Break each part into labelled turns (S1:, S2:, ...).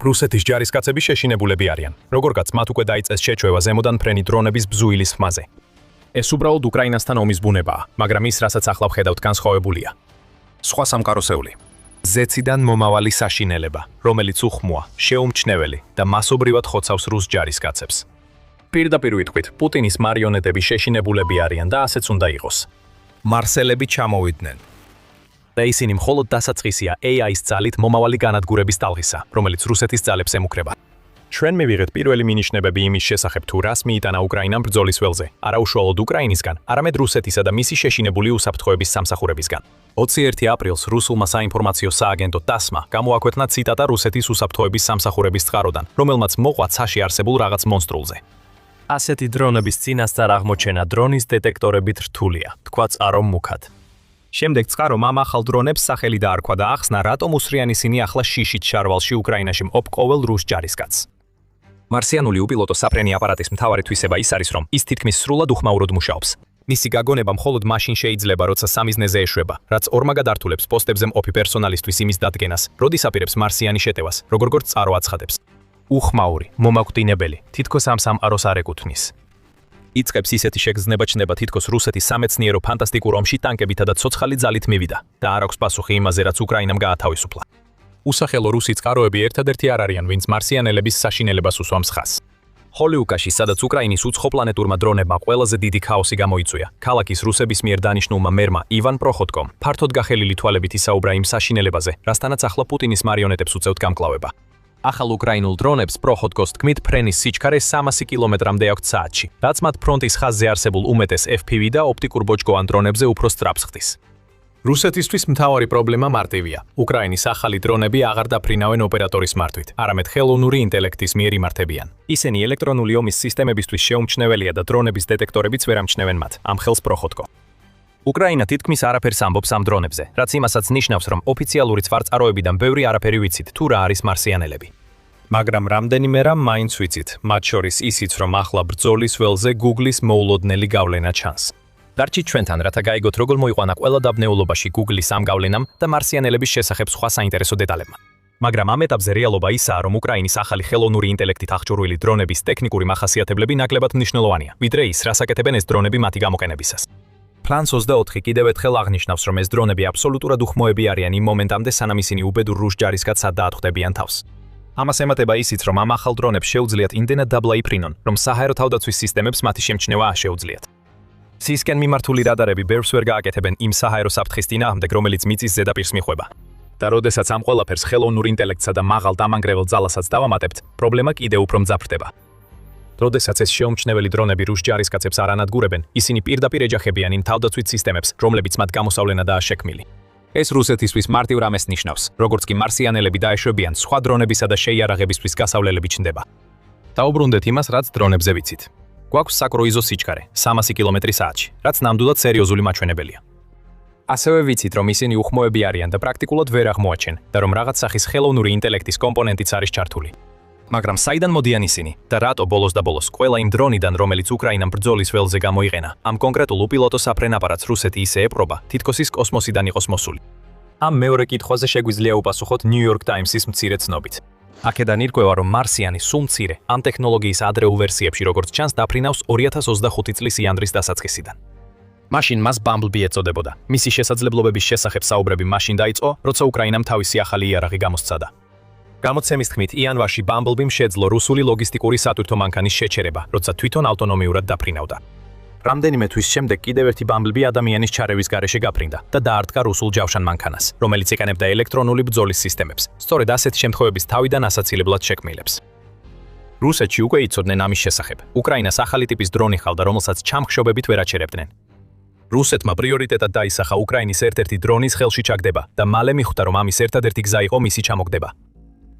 S1: რუსეთის ჯარისკაცები შეშინებულები არიან. როგორღაც მათ უკვე დაიწყეს შეჩვევა ზემოდან ფრენი დრონების ბზუილის ხმაზე. ეს უბრალოდ უკრაინასთან ომის ბუნებაა, მაგრამ ის, რასაც ახლა ვხედავთ, განსხვავებულია. სხვა სამყაროსეული. ზეციდან მომავალი საშინელება, რომელიც უხმოა, შეუმჩნეველი და მასობრივად ხოცავს რუს ჯარისკაცებს. პირდაპირ ვიტყვით, პუტინის მარიონეტები შეშინებულები არიან და ასეც უნდა იყოს. მარსელები ჩამოვიდნენ. და ისინი მხოლოდ დასაწყისია AI-ის ძალით მომავალი განადგურების ტალღისა, რომელიც რუსეთის ძალებს ემუქრება. ჩვენ მივიღეთ პირველი მინიშნებები იმის შესახებ, თუ რას მიიტანა უკრაინამ ბრძოლის ველზე, არა უშუალოდ უკრაინისგან, არამედ რუსეთისა და მისი შეშინებული უსაფრთხოების სამსახურებისგან. 21 აპრილს რუსულმა საინფორმაციო სააგენტო TASS-მა გამოაქვეყნა ციტატა რუსეთის უსაფრთხოების სამსახურების წყაროდან, რომელმაც მოყვა ცაში არსებულ რაღაც მონსტრულზე. ასეთი დრონების წინასწარ აღმოჩენა დრონის დეტექტორებით რთულია, თქვა წყარო მუქად. შემდეგ წყარომ ამ ახალ დრონებს სახელი დაარქვა და ახსნა, რატომ უსრიან ისინი ახლა შიშით შარვალში უკრაინაში მყოფ ყოველ რუს ჯარისკაცს. მარსიანული უპილოტო საფრენი აპარატის მთავარი თვისება ის არის, რომ ის თითქმის სრულად უხმაუროდ მუშაობს. მისი გაგონება მხოლოდ მაშინ შეიძლება, როცა სამიზნეზე ეშვება, რაც ორმაგად ართულებს პოსტებზე მყოფი პერსონალისთვის იმის დადგენას, როდის აპირებს მარსიანი შეტევას, როგორც წყარო აცხადებს. უხმაური, მომაკვდინებელი, თითქოს ამ სამყაროს არ ეკუთვნის. იწყებს ისეთი შეგრძნება ჩნება, თითქოს რუსეთის სამეცნიერო ფანტასტიკურ ომში ტანკებითა და ცოცხალი ძალით მივიდა და არ აქვს პასუხი იმაზე, რაც უკრაინამ გაათავისუფლა. უსახელო რუსი წყაროები ერთადერთი არ არიან, ვინც მარსიანელების საშინელებას უსვამს ხაზს. ჰოლიუკაში, სადაც უკრაინის უცხოპლანეტურმა დრონებმა ყველაზე დიდი ქაოსი გამოიწვია, ქალაქის რუსების მიერ დანიშნულმა მერმა ივან პროხოდკომ ფართოდ გახელილი თვალებით ისაუბრა იმ საშინელებაზე, რასთანაც ახლა პუტინის მარიონეტებს უწევთ გამკლავება. ახალ უკრაინულ დრონებს პროხოდკოს თქმით ფრენის სიჩქარე 300 კილომეტრამდე აქვთ საათში, რაც მათ ფრონტის ხაზზე არსებულ უმეტეს FPV და ოპტიკურ ბოჭკოვან დრონებზე უფრო სწრაფს ხდის. რუსეთისთვის მთავარი პრობლემა მარტივია. უკრაინის ახალი დრონები აღარ დაფრინავენ ოპერატორის მართვით, არამედ ხელოვნური ინტელექტის მიერ იმართებიან. ისინი ელექტრონული ომის სისტემებისთვის შეუმჩნეველია და დრონების დეტექტორებიც ვერ ამჩნევენ მათ, ამ ხელს პროხოდკო. უკრაინა თითქმის არაფერს ამბობს ამ დრონებზე, რაც იმასაც ნიშნავს, რომ ოფიციალური წყაროებიდან ბევრი არაფერი ვიცით, თუ რა არის მარსიანელები. მაგრამ რამდენიმე რამ მაინც ვიცით, მათ შორის ისიც, რომ ახლა ბრძოლის ველზე Google-ის მოულოდნელი გავლენა ჩანს. დარჩით ჩვენთან, რათა გაიგოთ, როგორ მოიყვანა ყველა დაბნეულობაში Google-ის ამ გავლენამ და მარსიანელების შესახებ სხვა საინტერესო დეტალებმა. მაგრამ ამ ეტაპზე რეალობა ისაა, რომ უკრაინის ახალი ხელოვნური ინტელექტით აღჭურვილი დრონების ტექნიკური მახასიათებლები ნაკლებად მნიშვნელოვანია, ვიდრე ის, რას აკეთებენ ეს დრონები მათი გამოყენებისას. Plan 24 კიდევ ერთხელ აღნიშნავს, რომ ეს დრონები აბსოლუტურად უხმოები არიან იმ მომენტამდე, სანამ ისინი უბედურ რუს ჯარისკაცს დაატყდებიან თავს. ამას ემატება ისიც, რომ ამ ახალ დრონებს შეუძლიათ იმდენად დაბლა იფრინონ, რომ საჰაერო თავდაცვის სისტემებს მათი შემჩნევა შეუძლიათ. სისკენ მიმართული რადარები ბევრს ვერ გააკეთებენ იმ საჰაერო საფრთხის წინააღმდეგ, რომელიც მიწის ზედაპირს მიხვება. და როდესაც ამ ყველაფერს ხელოვნურ ინტელექტსა და მაღალ დამანგრევალ ძალასაც დავამატებთ, პრობლემა კიდევ უფრო მძაფრდება. როდესაც ეს შეუმჩნეველი დრონები რუს ჯარისკაცებს არ ანადგურებენ, ისინი პირდაპირ ეჯახებიან იმ თავდაცვით სისტემებს, რომლებიც მათ გამოსავლენადაა შექმნილი. ეს რუსეთისთვის მარტივ რამეს ნიშნავს, როგორც კი მარსიანელები დაეშვებიან, სხვა დრონებისა და შეიარაღებისთვის გასავლელები ჩნდება. დაუბრუნდეთ იმას, რაც დრონებზე ვიცით. გვაქვს საკრუიზო სიჩქარე 300 კმ/სთ, რაც ნამდვილად სერიოზული მაჩვენებელია. ასევე ვიცით, რომ ისინი უხმოები არიან და პრაქტიკულად ვერ აღმოაჩენ და რომ რაღაც სახის ხელოვნური ინტელექტის კომპონენტიც არის ჩართული. მაგრამ საიდან მოდიან ისინი და რატო ბოლოს და ბოლოს ყველა იმ დრონიდან, რომელიც უკრაინამ ბრძოლის ველზე გამოიყენა, ამ კონკრეტულ უპილოტო საფრენ აპარატს რუსეთი ისე ეპყრობა, თითქოს ის კოსმოსიდან იყოს მოსული. ამ მეორე კითხვაზე შეგვიძლია უპასუხოთ New York Times-ის მცირე ცნობით. აქედან ირკვევა, რომ მარსიანი სულ მცირე ამ ტექნოლოგიის ადრეულ ვერსიებში, როგორც ჩანს, დაფრინავს 2025 წლის იანვრის დასაწყისიდან. მაშინ მას Bumblebee ეწოდებოდა. მისი შესაძლებლობების შესახებ საუბრები მაშინ დაიწყო, როცა უკრაინამ თავისი ახალი იარაღი გამოსცადა. გამოცემის თქმით, იანვარში Bumblebee-მ შეძლო რუსული ლოგისტიკური სატვირთო მანქანის შეჩერება, როცა თვითონ ავტონომიურად დაფრინავდა. რამდენიმე თვის შემდეგ კიდევ ერთი Bumblebee ადამიანის ჩარევის გარეშე გაფრინდა და დაარტყა რუსულ ჯავშან მანქანას, რომელიც იყენებდა ელექტრონული ბრძოლის სისტემებს, სწორედ ასეთი შემთხვევების თავიდან ასაცილებლად შექმნილებს. რუსეთში უკვე იცოდნენ ამის შესახებ. უკრაინას ახალი ტიპის დრონი ჰყავდა, რომელსაც ჩამხშობებით ვერ აჩერებდნენ. რუსეთმა პრიორიტეტად დაისახა უკრაინის ერთ-ერთი დრონის ხელში ჩაგდება და მალე მიხვდა, რომ ამის ერთადერთი გზა იყო მისი ჩამოგდება.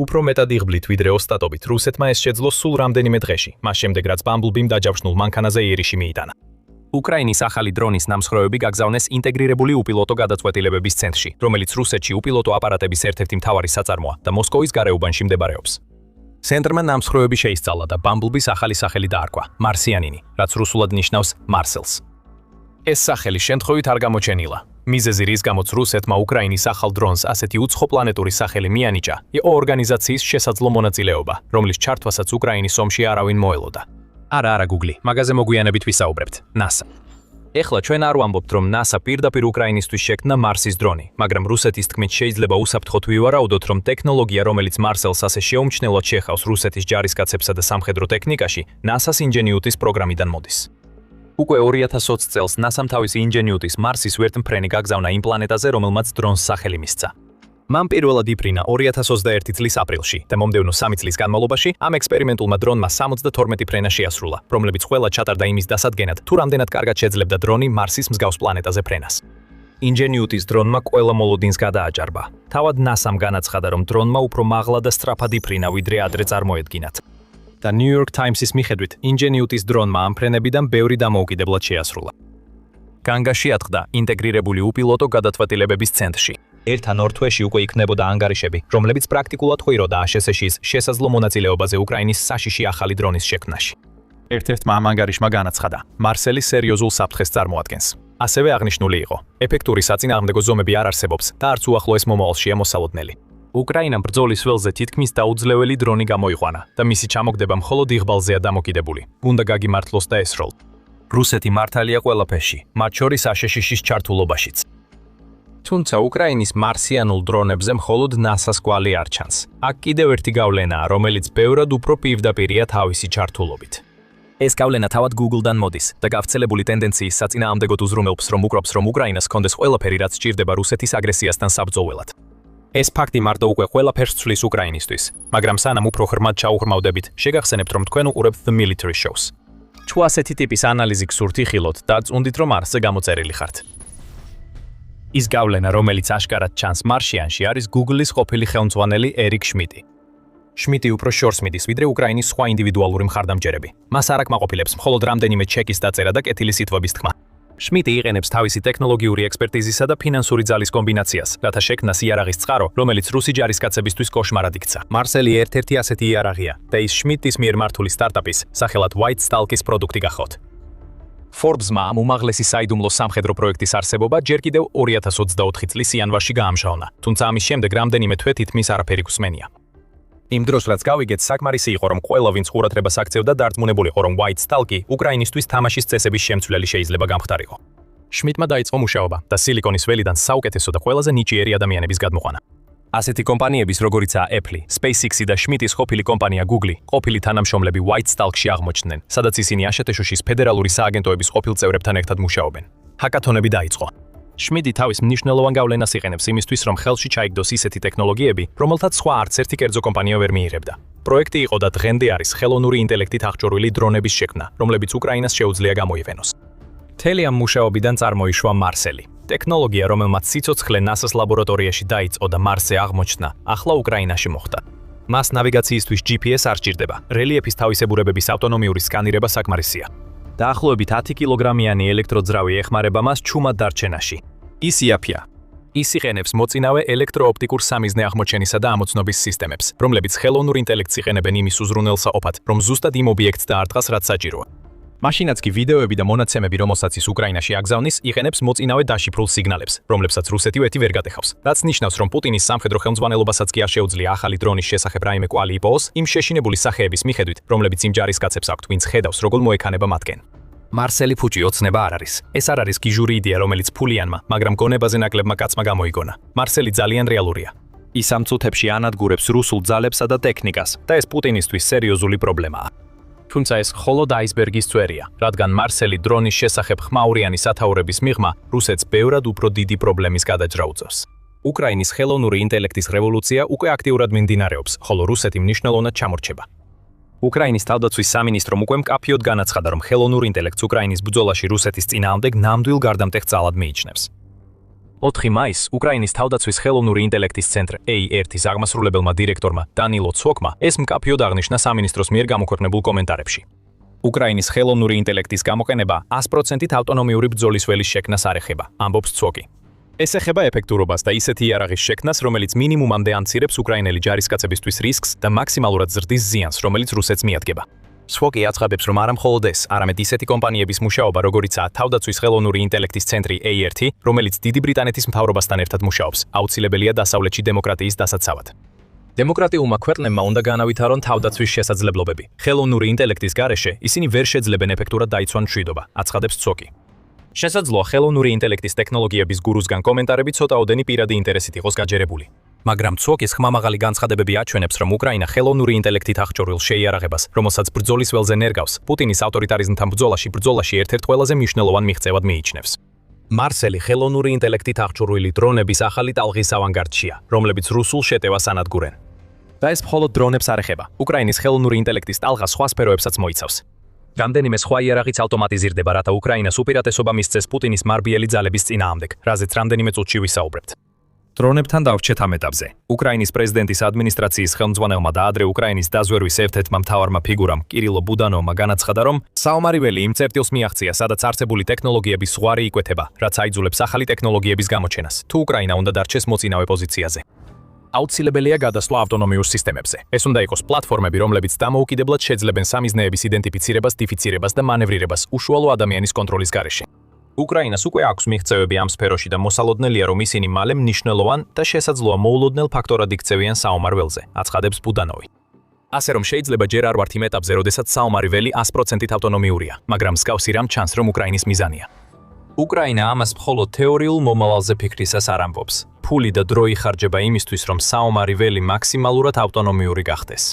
S1: უფრო მეტად იღბლით ვიდრე ოსტატობით, რუსეთმა ეს შეძლო სულ რამდენიმე დღეში, მას შემდეგ რაც Bumblebee-მ დაჯავშნულ მანქანაზე იერიში მიიტანა. უკრაინის ახალი დრონის ნამსხვრევები გაგზავნეს ინტეგრირებული უპილოტო გადაწყვეტილებების ცენტრში, რომელიც რუსეთში უპილოტო აპარატების ერთ-ერთი მთავარი საწარმოა და მოსკოვის გარეუბანში მდებარეობს. ცენტრმა ნამსხვრევები შეისწავლა და Bumblebee-ს ახალი სახელი დაარქვა, მარსიანინი, რაც რუსულად ნიშნავს მარსელს. ეს სახელი შემთხვევით არ გამოჩენილა. მიზეზი, რის გამოც რუსეთმა უკრაინის ახალ დრონს ასეთი უცხო პლანეტური სახელი მიანიჭა, იყო ორგანიზაციის შესაძლო მონაწილეობა, რომლის ჩართვასაც უკრაინის ომში არავინ მოელოდა. არა, Google, მაგაზე მოგვიანებით ვისაუბრებთ. NASA. ეხლა ჩვენ არ ვამბობთ, რომ NASA პირდაპირ უკრაინისთვის შექმნა მარსის დრონი, მაგრამ რუსეთის თქმით შეიძლება უსაფრთხოდ ვივარაუდოთ, რომ ტექნოლოგია, რომელიც მარსელს ასე შეუმჩნევლად შეხავს რუსეთის ჯარისკაცებსა და სამხედრო ტექნიკაში, NASA-ს ინჯენიუტის პროგრამიდან მოდის. უკვე 2020 წელს NASA-მ თავისი ინჯენიუტის მარსის ვერტმფრენი გაგზავნა იმ პლანეტაზე, რომელმაც დრონს სახელი მისცა. მან პირველად იფრინა 2021 წლის აპრილში და მომდევნო 3 წლის განმავლობაში ამ ექსპერიმენტულმა დრონმა 72 ფრენა შეასრულა, რომლებიც ყველა ჩატარდა იმის დასადგენად, თუ რამდენად კარგად შეძლებდა დრონი მარსის მსგავს პლანეტაზე ფრენას. ინჯენიუტის დრონმა ყველა მოლოდინს გადააჭარბა. თავად NASA-მ განაცხადა, რომ დრონმა უფრო მაღლა და სწრაფად იფრინა, ვიდრე ადრე წარმოედგინათ. და New York Times-ის მიხედვით, ინჯენიუტის დრონმა ამ ფრენებიდან ბევრი დამოუკიდებლად შეასრულა. განგაში ატყდა ინტეგრირებული უპილოტო გადაწყვეტილებების ცენტრში. ერთ-ან ორ თვეში უკვე იქნებოდა ანგარიშები, რომლებიც პრაქტიკულად ხვიროდა ASHS-ის შესაძლო მონაწილეობაზე უკრაინის საშიში ახალი დრონის შექმნაში. ერთ-ერთმა ამ ანგარიშმა განაცხადა, მარსელი სერიოზულ საფრთხეს წარმოადგენს. ასევე აღნიშნული იყო, ეფექტური საწინააღმდეგო ზომები არ არსებობს და არც უახლოეს მომავალშია მოსალოდნელი. უკრაინამ ბრძოლის ველზე თითქმის დაუძლეველი დრონი გამოიყვანა და მისი ჩამოგდება მხოლოდ იღბალზეა დამოკიდებული. უნდა გაგიმართლოს და ესროლ. რუსეთი მართალია ყველაფერში, მათ შორის ASHS-ის ჩართულობაშიც. თუმცა უკრაინის მარსიანულ დრონებზე მხოლოდ NASA-ს კვალი არ ჩანს. აქ კიდევ ერთი გავლენაა, რომელიც ბევრად უფრო პირდაპირია თავისი ჩართულობით. ეს გავლენა თავად Google-დან მოდის და გავრცელებული ტენდენციის საწინააღმდეგოდ უზრუნველობს, რომ უკრავს, რომ უკრაინას ჰქონდეს ყველაფერი, რაც სჭირდება რუსეთის აგრესიასთან საბრძოლველად. ეს ფაქტი მარტო უკვე ყველაფერს ცვლის უკრაინისთვის, მაგრამ სანამ უფრო ღრმად ჩაუღრმავდებით, შეგახსენებთ, რომ თქვენ უყურებთ The Military Shows. თუ ასეთი ტიპის ანალიზი გსურთ იხილოთ და წუნდით, რომ არსზე გამოწერილი ხართ. ის გავლენა, რომელიც აშკარად ჩანს მარშიანში, არის Google-ის ყოფილი ხელმძღვანელი ერიკ შმიტი. შმიტი უფრო შორს მიდის, ვიდრე უკრაინის სხვა ინდივიდუალური მხარდამჭერები. მას არ აკმაყოფილებს მხოლოდ რამდენიმე ჩეკის დაწერა და კეთილი სიტყვების თქმა. შმიტი იყენებს თავისი ტექნოლოგიური ექსპერტიზისა და ფინანსური ძალის კომბინაციას, რათა შექმნას იარაღის წყარო, რომელიც რუსი ჯარისკაცებისთვის კოშმარად იქცა. მარსელი ერთ-ერთი ასეთი იარაღია და ის შმიტის მიერ მართული სტარტაპის, სახელად White Stalk-ის პროდუქტი გახოთ. Forbes-მა ამ უმაღლესი საიდუმლო სამხედრო პროექტის არსებობა ჯერ კიდევ 2024 წლის იანვარში გაამჟღავნა, თუმცა ამის შემდეგ რამდენიმე თვე თითქმის არაფერი გსმენია. იმ დროს რაც გავიგეთ, საკმარისი იყო, რომ ყველა ვინც ყურადღებას აქცევდა დარწმუნებულიყო, რომ White Stalk-ი უკრაინისთვის თამაშის წესების შემცვლელი შეიძლება გამხდარიყო. შმიტმა დაიწყო მუშაობა და სილიკონის ველიდან საუკეთესო და ყველაზე ნიჭიერი ადამიანების გადმოყვანა. ასეთი კომპანიების როგორიცაა Apple, SpaceX-ი და შმიტის ყოფილი კომპანია Google, ყოფილი თანამშრომლები White Stalk-ში აღმოჩნდნენ, სადაც ისინი ASHS-ის ფედერალური სააგენტოების ყოფილ წევრებთან ერთად მუშაობენ. ჰაკათონები დაიწყო. შმიტი თავის მნიშვნელოვან გავლენას იყენებს იმისთვის, რომ ხელში ჩაიგდოს ისეთი ტექნოლოგიები, რომელთაც სხვა არც ერთი კერძო კომპანია ვერ მიიღებდა. პროექტი იყო და დღემდე არის ხელოვნური ინტელექტით აღჭურვილი დრონების შექმნა, რომლებიც უკრაინას შეუძლია გამოივენოს. მთელი ამ მუშაობიდან წარმოიშვა მარსელი. ტექნოლოგია, რომელმაც სიცოცხლე NASA-ს ლაბორატორიაში დაიწყო და მარსზე აღმოჩნდა, ახლა უკრაინაში მოხდა. მას ნავიგაციისთვის GPS არ სჭირდება, რელიეფის თავისებურებების ავტონომიური სკანირება საკმარისია. დაახლოებით 10 კილოგრამიანი ელექტროძრავი ეხმარება მას ჩუმად დარჩენაში. ის იაფია. ის იყენებს მოწინავე ელექტროოპტიკურ სამიზნე აღმოჩენისა და ამოცნობის სისტემებს, რომლებიც ხელოვნურ ინტელექტს იყენებენ იმის უზრუნველსაყოფად, რომ ზუსტად იმ ობიექტს დაარტყას, რაც საჭიროა. მაშინაც კი ვიდეოები და მონაცემები, რომელსაც ის უკრაინაში აგზავნის, იყენებს მოწინავე დაშიფრულ სიგნალებს, რომლებსაც რუსეთი ვეთი ვერ გატეხავს. რაც ნიშნავს, რომ პუტინის სამხედრო ხელმძღვანელობასაც კი არ შეუძლია ახალი დრონის შესახებ რაიმე კვალი იპოვოს, იმ შეშინებული სახეების მიხედვით, რომლებიც იმ ჯარისკაცებს აქვთ, ვინც ხედავს, როგორ მოექანება მათკენ. მარსელი ფუჭი ოცნება არ არის. ეს არ არის გიჟური იდეა, რომელიც ფულიანმა, მაგრამ გონებაზე ნაკლებმა კაცმა გამოიგონა. მარსელი ძალიან რეალურია. ის ამ წუთებში ანადგურებს რუსულ ძალებსა და ტექნიკას და ეს პუტინისთვის სერიოზული პრობლემაა. თუმცა ეს მხოლოდ აისბერგის წვერია, რადგან მარსელი დრონის შესახებ ხმაურიანი სათაურების მიღმა რუსეთს ბევრად უფრო დიდი პრობლემის გადაჭრა უწევს. უკრაინის ხელოვნური ინტელექტის რევოლუცია უკვე აქტიურად მიმდინარეობს, ხოლო რუსეთი მნიშვნელოვნად ჩამორჩება. უკრაინის თავდაცვის სამინისტრომ უკვე მკაფიოდ განაცხადა, რომ ხელოვნურ ინტელექტს უკრაინის ბრძოლაში რუსეთის წინააღმდეგ ნამდვილ გარდამტეხ ძალად მიიჩნევს. 4 მაისს უკრაინის თავდაცვის ხელოვნური ინტელექტის ცენტრ A1-ის აღმასრულებელმა დირექტორმა დანილო ცვოკმა ეს მკაფიოდ აღნიშნა სამინისტროს მიერ გამოქვეყნებულ კომენტარებში. უკრაინის ხელოვნური ინტელექტის გამოყენება 100%-ით ავტონომიური ბრძოლის ველის შექმნას არ ეხება, ამბობს ცვოკი. ეს ეხება ეფექტურობას და ისეთი იარაღის შექმნას, რომელიც მინიმუმამდე ამცირებს უკრაინელი ჯარისკაცებისთვის რისკს და მაქსიმალურად ზრდის ზიანს, რომელიც რუსეთს მიადგება. სვოკი აცხადებს, რომ არა მხოლოდ ეს, არამედ ისეთი კომპანიების მუშაობა, როგორიცაა თავდაცვის ხელოვნური ინტელექტის ცენტრი A1, რომელიც დიდი ბრიტანეთის მთავრობასთან ერთად მუშაობს, აუცილებელია დასავლეთში დემოკრატიის დასაცავად. დემოკრატიულმა ქვეყნებმა უნდა განავითარონ თავდაცვის შესაძლებლობები. ხელოვნური ინტელექტის გარეშე ისინი ვერ შეძლებენ ეფექტურად დაიცვან მშვიდობა, აცხადებს სვოკი. შესაძლოა ხელოვნური ინტელექტის ტექნოლოგიების გურუსგან კომენტარები ცოტაოდენი პირადი ინტერესით იყოს გაჯერებული. მაგრამ სვოკის ხმამაღალი განცხადებები აჩვენებს, რომ უკრაინა ხელოვნური ინტელექტით აღჭურვილ შეიარაღებას, რომელსაც ბრძოლის ველზე ნერგავს, პუტინის ავტორიტარიზმთან ბრძოლაში ერთ-ერთ ყველაზე მნიშვნელოვან მიღწევად მიიჩნევს. მარსელი ხელოვნური ინტელექტით აღჭურვილი დრონების ახალი ტალღის ავანგარდშია, რომლებიც რუსულ შეტევას ანადგურენ. და ეს მხოლოდ დრონებს არ ეხება. უკრაინის ხელოვნური ინტელექტის ტალღა სხვა სფეროებსაც მოიცავს. რამდენიმე სხვა იარაღიც ავტომატიზირდება, რათა უკრაინას უპირატესობა მისცეს პუტინის მარბიელი ძალების წინააღმდეგ, რაზეც რამდენიმე წუთში ვისაუბრებთ. დრონებთან დავრჩეთ ამ ეტაპზე. უკრაინის პრეზიდენტის ადმინისტრაციის ხელმძღვანელმა და ადრე უკრაინის დაზვერვის ერთ-ერთმა მთავარმა ფიგურამ კირილო ბუდანოვმა განაცხადა, რომ საომარი ველი იმ წერტილს მიაღწია, სადაც არსებული ტექნოლოგიების ზღვარი იკვეთება, რაც აიძულებს ახალი ტექნოლოგიების გამოჩენას, თუ უკრაინა უნდა დარჩეს მოწინავე პოზიციაზე. აუცილებელია გადასვლა ავტონომიურ სისტემებზე. ეს უნდა იყოს პლატფორმები, რომლებიც დამოუკიდებლად შეძლებენ სამიზნეების იდენტიფიცირებას, დიფიცირებას და მანევრირებას უშუალო ადამიანის კონტროლის გარეშე. უკრაინას უკვე აქვს მიღწევები ამ სფეროში და მოსალოდნელია, რომ ისინი მალე მნიშვნელოვან და შესაძლოა მოულოდნელ ფაქტორად იქცევიან საომარ ველზე, აცხადებს ბუდანოვი. ასე რომ შეიძლება ჯერ არ ვართ იმ ეტაპზე, როდესაც საომარი ველი 100%-ით ავტონომიურია, მაგრამ მსგავსი რამ ჩანს, რომ უკრაინის მიზანია. უკრაინა ამას მხოლოდ თეორიულ მომავალზე ფიქრისას არ ამბობს. ფული და დრო იხარჯება იმისთვის, რომ საომარი ველი მაქსიმალურად ავტონომიური გახდეს.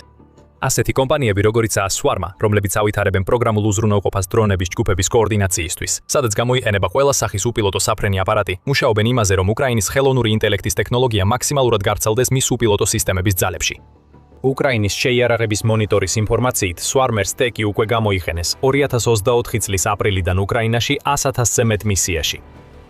S1: ასეთი კომპანიები, როგორიცაა სვარმა, რომლებიც ავითარებენ პროგრამულ უზრუნველყოფას დრონების ჯგუფების კოორდინაციისთვის, სადაც გამოიყენება ყველა სახის უპილოტო საფრენი აპარატი, მუშაობენ იმაზე, რომ უკრაინის ხელოვნური ინტელექტის ტექნოლოგია მაქსიმალურად გავრცელდეს მის უპილოტო სისტემების ძალებში. უკრაინის შეიარაღების მონიტორის ინფორმაციით, სვარმერს ტეკი უკვე გამოიყენეს 2024 წლის აპრილიდან უკრაინაში 100,000-ზე მეტ მისიაში.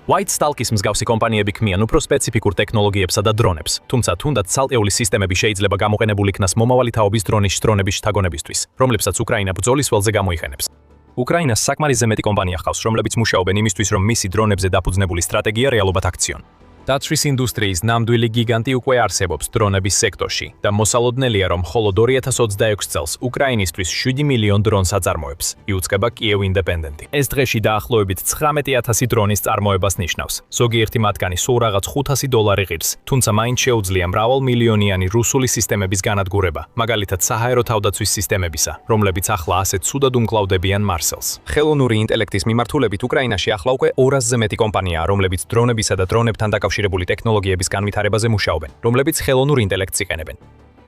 S1: White Stalk-ის მსგავსი კომპანიები ქმნიან უფრო სპეციფიკურ ტექნოლოგიებსა და დრონებს, თუმცა თუნდაც ცალკეული სისტემები შეიძლება გამოყენებული იქნას მომავალი თაობის დრონის შთაგონებისთვის, რომლებსაც უკრაინა ბრძოლის ველზე გამოიყენებს. უკრაინას საკმარისზე მეტი კომპანია ჰყავს, რომლებიც მუშაობენ იმისთვის, რომ მისი დრონებზე დაფუძნებული სტრატეგია რეალობად აქციონ. დაცვის ინდუსტრიის ნამდვილი გიგანტი უკვე არსებობს დრონების სექტორში და მოსალოდნელია, რომ მხოლოდ 2026 წელს უკრაინისთვის 7 მილიონ დრონს აწარმოებს, იუწყება Kyiv Independent. ეს დღეში დაახლოებით 19,000 დრონის წარმოებას ნიშნავს. ზოგიერთი მათგანი სულ რაღაც $500 ღირს, თუმცა მაინც შეუძლია მრავალმილიონიანი რუსული სისტემების განადგურება, მაგალითად საჰაერო თავდაცვის სისტემებისა, რომლებიც ახლა ასეთ ცუდად უმკლავდებიან მარსელს. ხელოვნური ინტელექტის მიმართულებით უკრაინაში ახლა უკვე 200-ზე მეტი კომპანიაა, რომლებიც დრონებისა და დრონებთან დაკავშირებული ტექნოლოგიების განვითარებაზე მუშაობენ, რომლებიც ხელოვნურ ინტელექტს იყენებენ.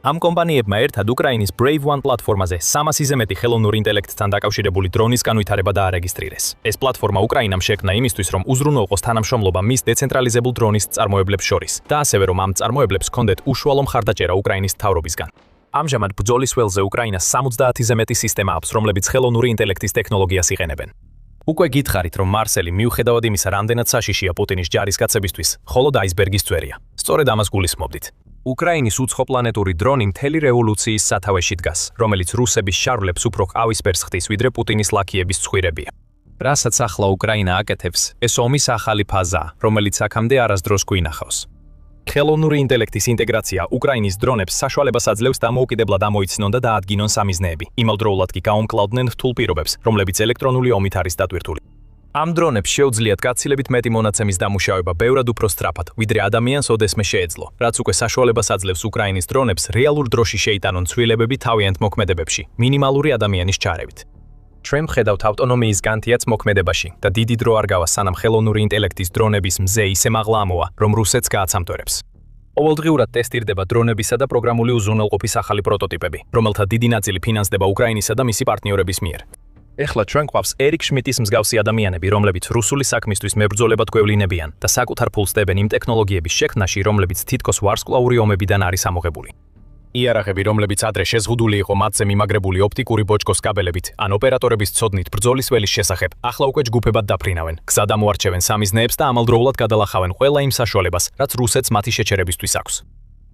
S1: ამ კომპანიებმა ერთად უკრაინის Brave One პლატფორმაზე 300-ზე მეტი ხელოვნურ ინტელექტთან დაკავშირებული დრონის განვითარება დაარეგისტრირეს. ეს პლატფორმა უკრაინამ შექმნა იმისთვის, რომ უზრუნველყოს თანამშრომლობა მის დეცენტრალიზებულ დრონის წარმოებლებს შორის და ასევე რომ ამ წარმოებლებს ჰქონდეთ უშუალო მხარდაჭერა უკრაინის მთავრობისგან. ამჟამად ბრძოლის ველზე უკრაინას 70-ზე მეტი სისტემა აქვს, რომლებიც ხელოვნური ინტელექტის ტექნოლოგიას იყენებენ. უკვე გითხარით, რომ მარსელი მიუხედავად იმისა, რამდენად საშიშია პუტინის ჯარისკაცებისთვის, მხოლოდ აისბერგის წვერია. სწორედ ამას გულისხმობდით. უკრაინის უცხო პლანეტური დრონი მთელი რევოლუციის სათავეში დგას, რომელიც რუსების შარვლებს უფრო ყავისფერს ხდის, ვიდრე პუტინის ლაქიების ცხვირებია. რასაც ახლა უკრაინა აკეთებს, ეს ომის ახალი ფაზაა, რომელიც აქამდე არასდროს გვინახავს. ხელოვნური ინტელექტის ინტეგრაცია უკრაინის დრონებს საშუალებას აძლევს დამოუკიდებლად ამოიცნონ და დაადგინონ სამიზნეები, იმავდროულად კი გაუმკლავდნენ რთულ პირობებს, რომლებიც ელექტრონული ომით არის დატვირთული. ამ დრონებს შეუძლიათ გაცილებით მეტი მონაცემის დამუშავება ბევრად უფრო სწრაფად, ვიდრე ადამიანს ოდესმე შეეძლო, რაც უკვე საშუალებას აძლევს უკრაინის დრონებს რეალურ დროში შეიტანონ ცვლილებები თავიანთ მოქმედებებში, მინიმალური ადამიანის ჩარევით. ჩვენ ვხედავთ ავტონომიის განთიაც მოქმედებაში და დიდი დრო არ გავა, სანამ ხელოვნური ინტელექტის დრონების მზე ისე მაღლა ამოვა, რომ რუსეთს გააცამტვერებს. ყოველდღიურად ტესტირდება დრონებისა და პროგრამული უზრუნველყოფის ახალი პროტოტიპები, რომელთა დიდი ნაწილი ფინანსდება უკრაინისა და მისი პარტნიორების მიერ. ეხლა ჩვენ გვყავს ერიკ შმიტის მსგავსი ადამიანები, რომლებიც რუსული საქმისთვის მებრძოლებად გვევლინებიან და საკუთარ ფულს დებენ იმ ტექნოლოგიების შექმნაში, რომლებიც თითქოს ვარსკვლავური ომებიდან არის ამოღებული. იარაღები, რომლებიც ადრე შეზღუდული იყო მათზე მიმაგრებული ოპტიკური ბოჭკოს კაბელებით, ან ოპერატორების ცოდნით ბრძოლის ველის შესახებ, ახლა უკვე ჯგუფებად დაფრინავენ, გზად ამოარჩევენ სამიზნეებს და ამავდროულად გადალახავენ ყველა იმ საშუალებას, რაც რუსეთს მათი შეჩერებისთვის აქვს.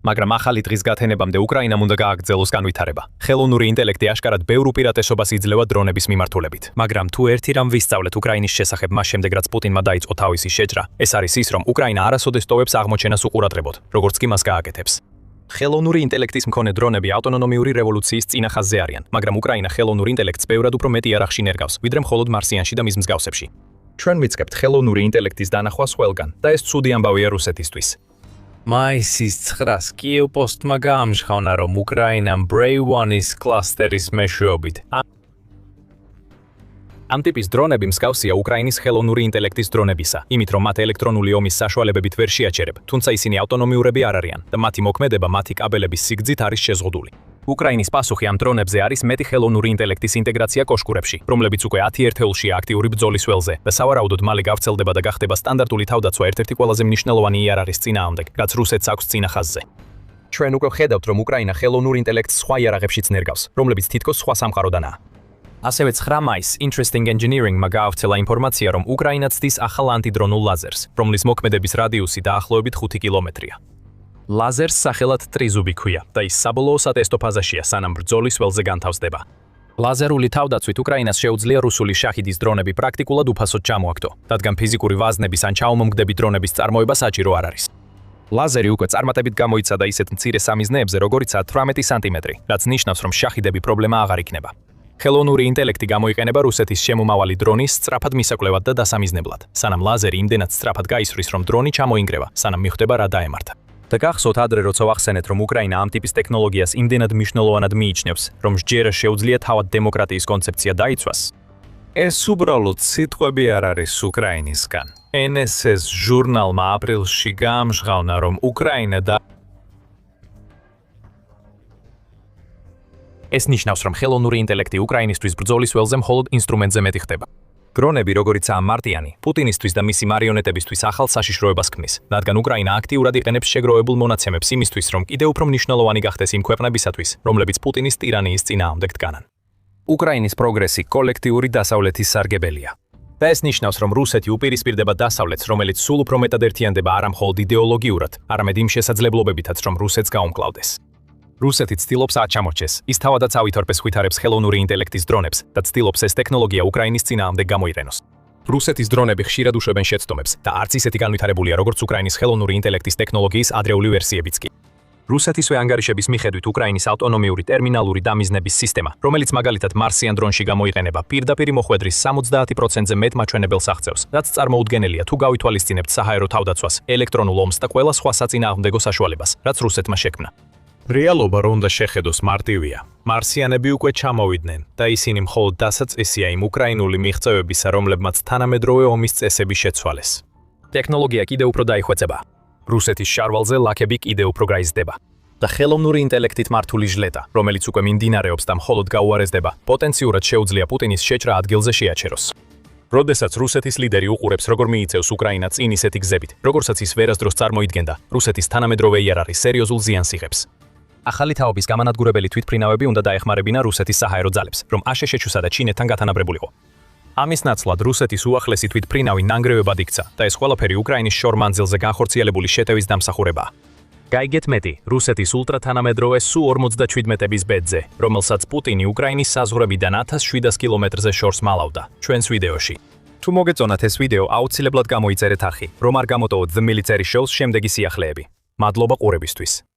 S1: მაგრამ ახალი დღის გათენებამდე უკრაინამ უნდა გააგრძელოს განვითარება. ხელოვნური ინტელექტი აშკარად ბევრ უპირატესობას იძლევა დრონების მიმართულებით. მაგრამ თუ ერთი რამ ვისწავლეთ უკრაინის შესახებ მას შემდეგ, რაც პუტინმა დაიწყო თავისი შეჭრა, ეს არის ის, რომ უკრაინა არასოდეს ტოვებს აღმოჩენას უყურადღებოდ, როგორც კი მას გააკეთებს. ხელოვნური ინტელექტის მქონე დრონები ავტონომიური რევოლუციის წინახაზზე არიან, მაგრამ უკრაინა ხელოვნურ ინტელექტს ბევრად უფრო მეტი იარაღში ნერგავს, ვიდრე მხოლოდ მარსიანში და მის მსგავსებში. ჩვენ ვიწყებთ ხელოვნური ინტელექტის დანახვას ყველგან და ეს ცუდი ამბავია რუსეთისთვის.
S2: მაისის 9-ს კიევ-პოსტმა გაამჟღავნა, რომ უკრაინამ Brave-1-ის კლასტერის მეშვეობით
S1: ამ ტიპის დრონები მსგავსია უკრაინის ხელოვნური ინტელექტის დრონებისა, იმით რომ მათ ელექტრონული ომის საშუალებებით ვერ შეაჩერებ, თუმცა ისინი ავტონომიურები არ არიან და მათი მოქმედება მათი კაბელების სიგრძით არის შეზღუდული. უკრაინის პასუხი ამ დრონებზე არის მეტი ხელოვნური ინტელექტის ინტეგრაცია კოშკურებში, რომლებიც უკვე 10 ერთეულშია აქტიური ბრძოლის ველზე და სავარაუდოდ მალე გავრცელდება და გახდება სტანდარტული თავდაცვა ერთ-ერთი ყველაზე მნიშვნელოვანი იარაღის წინააღმდეგ, რაც რუსეთს აქვს წინახაზზე. ჩვენ უკვე ხედავთ, რომ უკრაინა ხელოვნურ ინტელექტს სხვა იარაღებშიც ნერგავს, რომლებიც თითქოს სხვა სამყაროდანაა. ასევე 9 მაისს Interesting Engineering-მა გაავრცელა ინფორმაცია, რომ უკრაინა ცდის ახალ ანტიდრონულ ლაზერს, რომლის მოქმედების რადიუსი დაახლოებით 5 კილომეტრია. ლაზერს სახელად ტრიზუბი ქვია და ის საბოლოო სატესტო ფაზაშია, სანამ ბრძოლის ველზე განთავსდება. ლაზერული თავდაცვით უკრაინას შეუძლია რუსული შაჰიდის დრონები პრაქტიკულად უფასოდ ჩამოაგდო, რადგან ფიზიკური ვაზნების ან ჩაუმომგდები დრონების წარმოება საჭირო არ არის. ლაზერი უკვე წარმატებით გამოიცადა ისეთ მცირე სამიზნეებზე, როგორიცაა 18 სანტიმეტრი, რაც ნიშნავს, რომ შაჰიდები პრობლემა აღარ იქნება. ხელოვნური ინტელექტი გამოიყენება რუსეთის შემომავალი დრონის სწრაფად მისაკვლევად და დასამიზნებლად, სანამ ლაზერი იმდენად სწრაფად გაისვრის, რომ დრონი ჩამოინგრევა, სანამ მიხვდება რა დაემართა. და გახსოვთ ადრე, როცა ვახსენეთ, რომ უკრაინა ამ ტიპის ტექნოლოგიას იმდენად მნიშვნელოვანად მიიჩნევს, რომ ჯერა შეუძლია თავად დემოკრატიის კონცეფცია დაიცვას.
S2: ეს უბრალოდ სიტყვები არ არის უკრაინისგან. NSS ჟურნალმა აპრილში გაამჟღავნა, რომ უკრაინა და
S1: ეს ნიშნავს, რომ ხელოვნური ინტელექტი უკრაინისთვის ბრძოლის ველზე მხოლოდ ინსტრუმენტზე მეტი ხდება. დრონები, როგორიცაა მარტიანი, პუტინისთვის და მისი მარიონეტებისთვის ახალ საშიშროებას ქმნის, რადგან უკრაინა აქტიურად იყენებს შეგროვებულ მონაცემებს იმისთვის, რომ კიდევ უფრო მნიშვნელოვანი გახდეს იმ ქვეყნებისათვის, რომლებიც პუტინის ტირანიის წინააღმდეგ დგანან. უკრაინის პროგრესი კოლექტიური დასავლეთის სარგებელია. და ეს ნიშნავს, რომ რუსეთი უპირისპირდება დასავლეთს, რომელიც სულ უფრო მეტად ერთიანდება არა მხოლოდ იდეოლოგიურად, არამედ იმ შესაძლებლობებითაც, რომ რუსეთს გაუმკლავდეს. რუსეთი ცდილობს აჩამორჩეს, ის თავადაც ავითარებს ვითარებს ხელოვნური ინტელექტის დრონებს და ცდილობს ეს ტექნოლოგია უკრაინის წინააღმდეგ გამოიყენოს. რუსეთის დრონები ხშირად უშვებენ შეცდომებს და არც ისეთი განვითარებულია, როგორც უკრაინის ხელოვნური ინტელექტის ტექნოლოგიის ადრეული ვერსიებიც კი. რუსეთისვე ანგარიშების მიხედვით უკრაინის ავტონომიური ტერმინალური დამიზნების სისტემა, რომელიც მაგალითად მარსიან დრონში გამოიყენება, პირდაპირ მოხვედრის 70%-ზე მეტ მაჩვენებელს აღწევს, რაც წარმოუდგენელია თუ გავითვალისწინებთ საჰაერო თავდაცვას, ელექტრონულ ომს და ყველა სხვა საწინააღმდეგო საშუალებას, რაც რუსეთმა შექმნა. რეალობა, რომ უნდა შეხედოს, მარტივია. მარსიანები უკვე ჩამოვიდნენ და ისინი მხოლოდ დასაწყისია იმ უკრაინული მიღწევებისა, რომლებმაც თანამედროვე ომის წესები შეცვალეს. ტექნოლოგია კიდევ უფრო დაიხვეწება. რუსეთის შარვალზე ლაქები კიდევ უფრო გაიზრდება. და ხელოვნური ინტელექტით მართული ჟლეტა, რომელიც უკვე მიმდინარეობს და მხოლოდ გაუარესდება, პოტენციურად შეუძლია პუტინის შეჭრა ადგილზე შეაჩეროს. როდესაც რუსეთის ლიდერი უყურებს, როგორ მიიწევს უკრაინა წინ ისეთი გზებით, როგორცაც ის ვერასდროს წარმოიდგენდა, რუსეთის თანამედროვე იარაღი სერიოზულ ზიანს იღებს. ახალი თაობის გამანადგურებელი თვითმფრინავები უნდა დაეხმარებინა რუსეთის საჰაერო ძალებს, რომ აშშ-ში და ჩინეთთან გათანაბრებულიყო. ამის ნაცვლად რუსეთის უახლესი თვითმფრინავი ნანგრევებად იქცა და ეს ყველაფერი უკრაინის შორ-მანძილზე განხორციელებული შეტევის დამსახურებაა. გაიგეთ მეტი, რუსეთის ულტრათანამედროვე Su-47-ების ბედზე, რომელსაც პუტინი უკრაინის საზღვრებიდან 1700 კილომეტრზე შორს მალავდა, ჩვენს ვიდეოში. თუ მოგეწონათ ეს ვიდეო, აუცილებლად გამოიწერეთ არხი, რომ არ გამოტოვოთ The Military Show-ს შემდეგი სიახლეები. მადლობა ყურებისთვის.